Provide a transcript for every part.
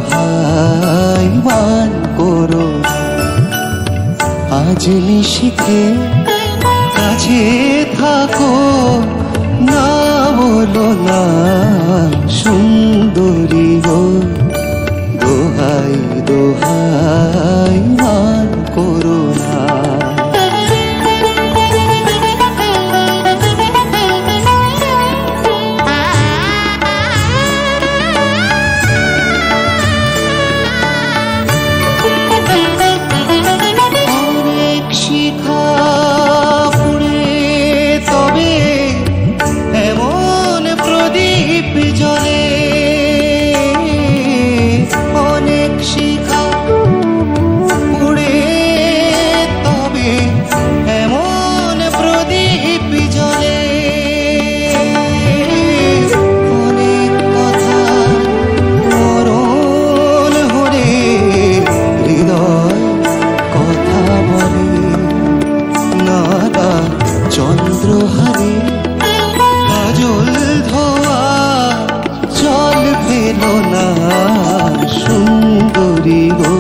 দোহাই মান করো আজ নিশীথে কাছে থাকো না বলো না সুন্দরী গো দোহাই দোহাই মান করো না চন্দ্রহারে কাজল ধোয়া জল ফেলো না সুন্দরী গো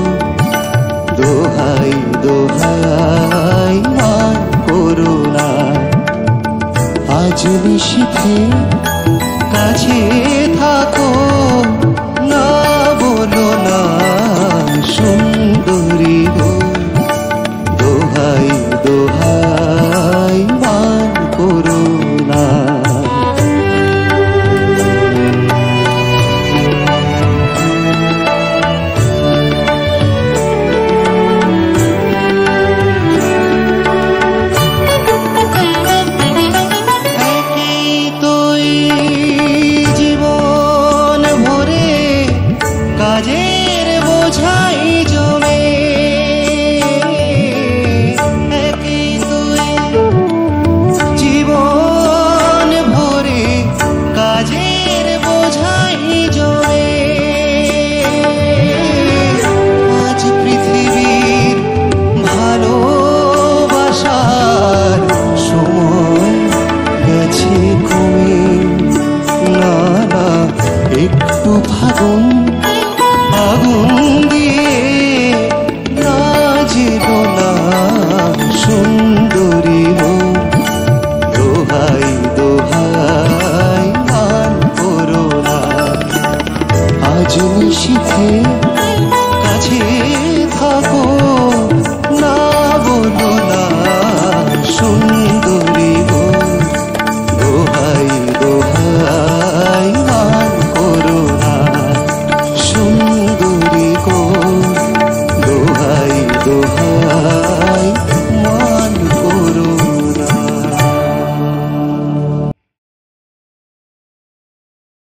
দোহাই দোহাই মান করো না আজ নিশীথে কাছে থাকো না বলো না সুন্দরী গো দোহাই দোহাই মান করো না জীবন ভরে কাজের বোঝাই জমে জীবন ভরে কাজের বোঝাই জমে আজ পৃথিবীর ভালোবাসার সময় গেছে কমে না না একটু ফাগুন আগুন দিয়ে না যেও না সুন্দরী গো দোহাই দোহাই মান করো না আজ নিশীথে কাছে থাকো